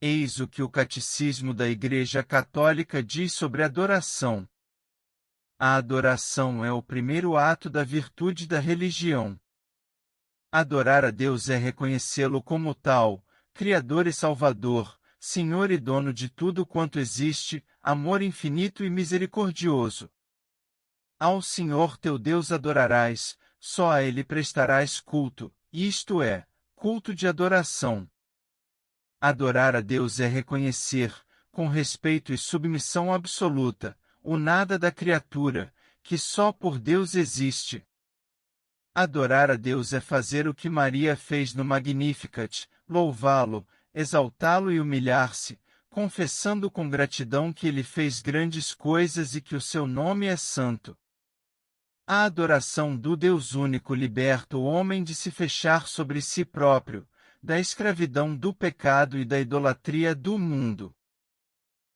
Eis o que o Catecismo da Igreja Católica diz sobre adoração. A adoração é o primeiro ato da virtude da religião. Adorar a Deus é reconhecê-lo como tal, Criador e Salvador, Senhor e dono de tudo quanto existe, amor infinito e misericordioso. Ao Senhor teu Deus adorarás, só a Ele prestarás culto, isto é, culto de adoração. Adorar a Deus é reconhecer, com respeito e submissão absoluta, o nada da criatura, que só por Deus existe. Adorar a Deus é fazer o que Maria fez no Magnificat, louvá-lo, exaltá-lo e humilhar-se, confessando com gratidão que ele fez grandes coisas e que o seu nome é santo. A adoração do Deus único liberta o homem de se fechar sobre si próprio, da escravidão do pecado e da idolatria do mundo.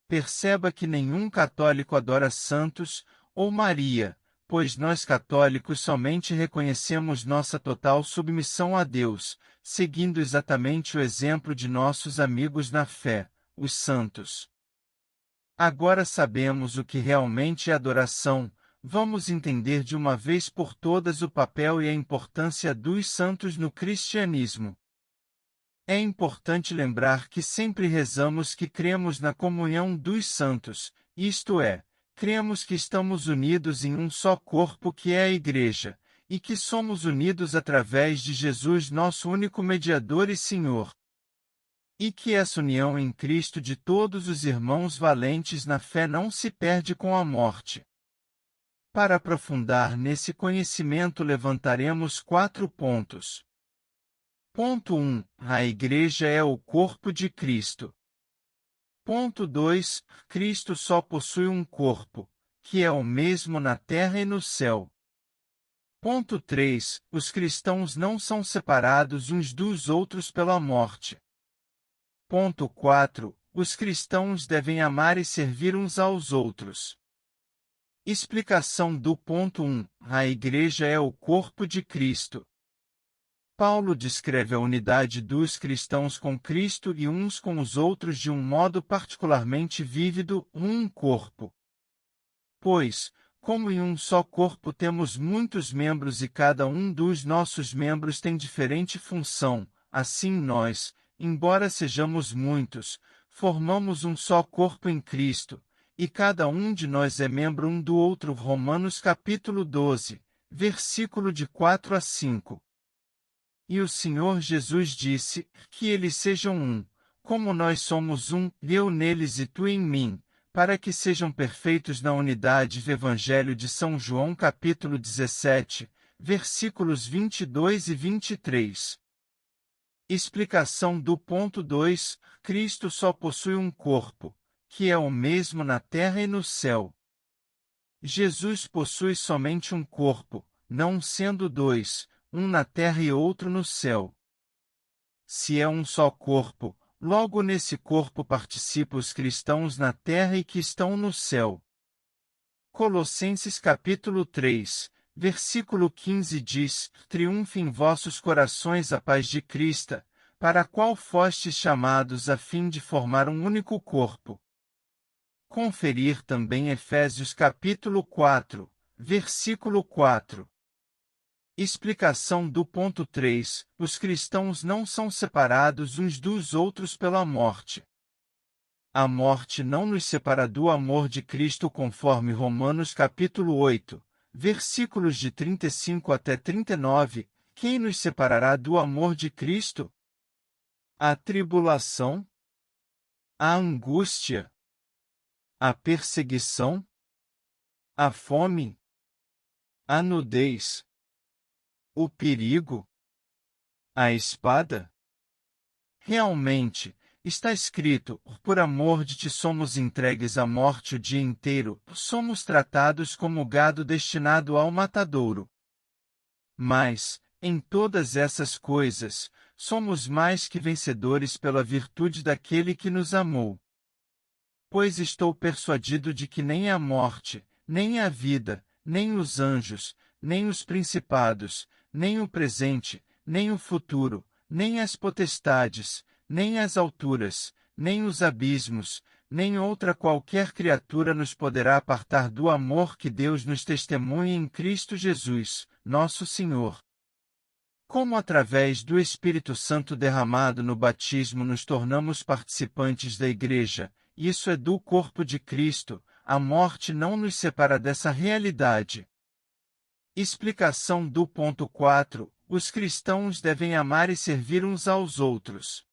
Perceba que nenhum católico adora santos, ou Maria, pois nós católicos somente reconhecemos nossa total submissão a Deus, seguindo exatamente o exemplo de nossos amigos na fé, os santos. Agora sabemos o que realmente é adoração, vamos entender de uma vez por todas o papel e a importância dos santos no cristianismo. É importante lembrar que sempre rezamos que cremos na comunhão dos santos, isto é, cremos que estamos unidos em um só corpo que é a Igreja, e que somos unidos através de Jesus, nosso único mediador e Senhor. E que essa união em Cristo de todos os irmãos valentes na fé não se perde com a morte. Para aprofundar nesse conhecimento levantaremos 4 pontos. Ponto 1. A Igreja é o corpo de Cristo. Ponto 2. Cristo só possui um corpo, que é o mesmo na terra e no céu. Ponto 3. Os cristãos não são separados uns dos outros pela morte. Ponto 4. Os cristãos devem amar e servir uns aos outros. Explicação do ponto 1. A Igreja é o corpo de Cristo. Paulo descreve a unidade dos cristãos com Cristo e uns com os outros de um modo particularmente vívido, um corpo. Pois, como em um só corpo temos muitos membros e cada um dos nossos membros tem diferente função, assim nós, embora sejamos muitos, formamos um só corpo em Cristo, e cada um de nós é membro um do outro. Romanos capítulo 12, versículo de 4 a 5. E o Senhor Jesus disse, que eles sejam um, como nós somos um, eu neles e tu em mim, para que sejam perfeitos na unidade. Evangelho de São João capítulo 17, versículos 22 e 23. Explicação do ponto 2. Cristo só possui um corpo, que é o mesmo na terra e no céu. Jesus possui somente um corpo, não sendo dois, um na terra e outro no céu. Se é um só corpo, logo nesse corpo participam os cristãos na terra e que estão no céu. Colossenses capítulo 3, versículo 15 diz, triunfe em vossos corações a paz de Cristo, para a qual fostes chamados a fim de formar um único corpo. Conferir também Efésios capítulo 4, versículo 4. Explicação do ponto 3. Os cristãos não são separados uns dos outros pela morte. A morte não nos separa do amor de Cristo conforme Romanos capítulo 8, versículos de 35 até 39. Quem nos separará do amor de Cristo? A tribulação? A angústia? A perseguição? A fome? A nudez? O perigo? A espada? Realmente, está escrito, por amor de ti somos entregues à morte o dia inteiro, somos tratados como gado destinado ao matadouro. Mas, em todas essas coisas, somos mais que vencedores pela virtude daquele que nos amou. Pois estou persuadido de que nem a morte, nem a vida, nem os anjos, nem os principados, nem o presente, nem o futuro, nem as potestades, nem as alturas, nem os abismos, nem outra qualquer criatura nos poderá apartar do amor que Deus nos testemunha em Cristo Jesus, nosso Senhor. Como através do Espírito Santo derramado no batismo nos tornamos participantes da Igreja, isso é do corpo de Cristo, a morte não nos separa dessa realidade. Explicação do ponto 4. Os cristãos devem amar e servir uns aos outros.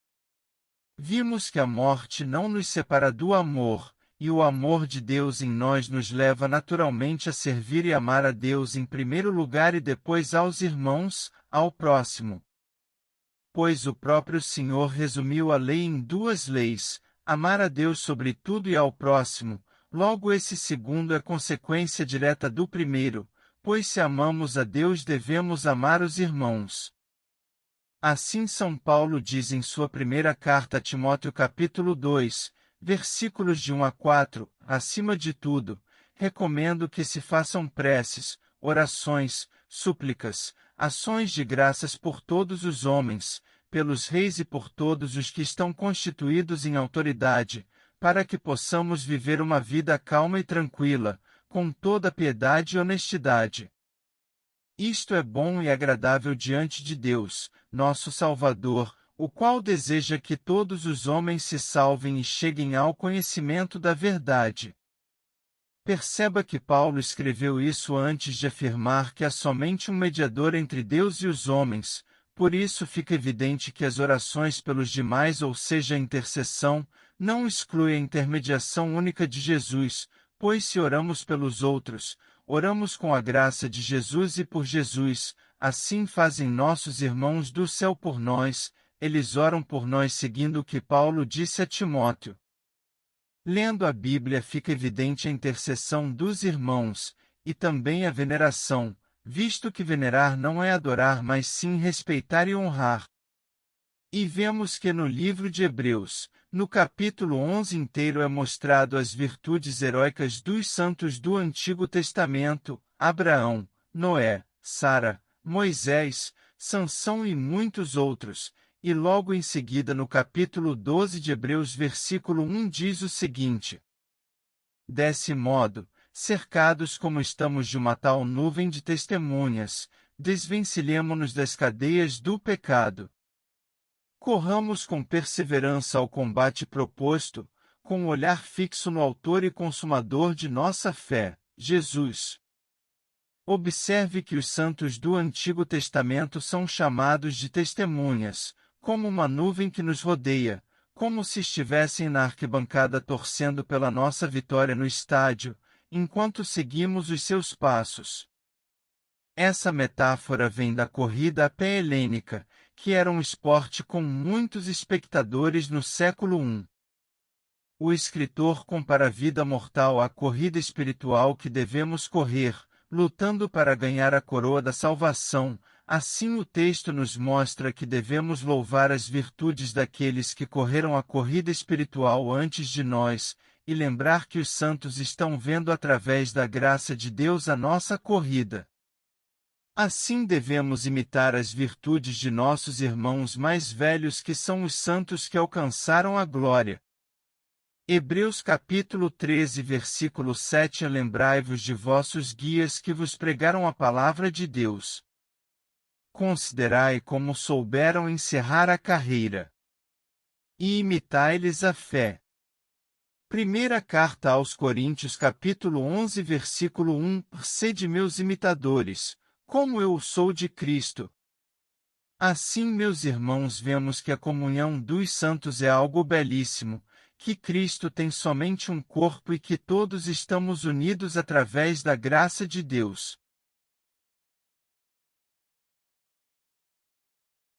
Vimos que a morte não nos separa do amor, e o amor de Deus em nós nos leva naturalmente a servir e amar a Deus em primeiro lugar e depois aos irmãos, ao próximo. Pois o próprio Senhor resumiu a lei em duas leis, amar a Deus sobre tudo e ao próximo, logo esse segundo é consequência direta do primeiro, pois se amamos a Deus devemos amar os irmãos. Assim São Paulo diz em sua primeira carta a Timóteo capítulo 2, versículos de 1 a 4, acima de tudo, recomendo que se façam preces, orações, súplicas, ações de graças por todos os homens, pelos reis e por todos os que estão constituídos em autoridade, para que possamos viver uma vida calma e tranquila, com toda piedade e honestidade. Isto é bom e agradável diante de Deus, nosso Salvador, o qual deseja que todos os homens se salvem e cheguem ao conhecimento da verdade. Perceba que Paulo escreveu isso antes de afirmar que há somente um mediador entre Deus e os homens, por isso fica evidente que as orações pelos demais, ou seja, a intercessão, não exclui a intermediação única de Jesus, pois se oramos pelos outros, oramos com a graça de Jesus e por Jesus, assim fazem nossos irmãos do céu por nós, eles oram por nós seguindo o que Paulo disse a Timóteo. Lendo a Bíblia fica evidente a intercessão dos irmãos, e também a veneração, visto que venerar não é adorar mas sim respeitar e honrar. E vemos que no livro de Hebreus, no capítulo 11 inteiro é mostrado as virtudes heróicas dos santos do Antigo Testamento, Abraão, Noé, Sara, Moisés, Sansão e muitos outros, e logo em seguida no capítulo 12 de Hebreus versículo 1 diz o seguinte: Desse modo, cercados como estamos de uma tal nuvem de testemunhas, desvencilhemo-nos das cadeias do pecado. Corramos com perseverança ao combate proposto, com o olhar fixo no autor e consumador de nossa fé, Jesus. Observe que os santos do Antigo Testamento são chamados de testemunhas, como uma nuvem que nos rodeia, como se estivessem na arquibancada torcendo pela nossa vitória no estádio, enquanto seguimos os seus passos. Essa metáfora vem da corrida a pé helênica, que era um esporte com muitos espectadores no século I. O escritor compara a vida mortal à corrida espiritual que devemos correr, lutando para ganhar a coroa da salvação. Assim o texto nos mostra que devemos louvar as virtudes daqueles que correram a corrida espiritual antes de nós, e lembrar que os santos estão vendo através da graça de Deus a nossa corrida. Assim devemos imitar as virtudes de nossos irmãos mais velhos que são os santos que alcançaram a glória. Hebreus capítulo 13 versículo 7 Lembrai-vos de vossos guias que vos pregaram a palavra de Deus. Considerai como souberam encerrar a carreira. E imitai-lhes a fé. Primeira carta aos Coríntios capítulo 11 versículo 1 Sede meus imitadores, como eu o sou de Cristo. Assim, meus irmãos, vemos que a comunhão dos santos é algo belíssimo, que Cristo tem somente um corpo e que todos estamos unidos através da graça de Deus.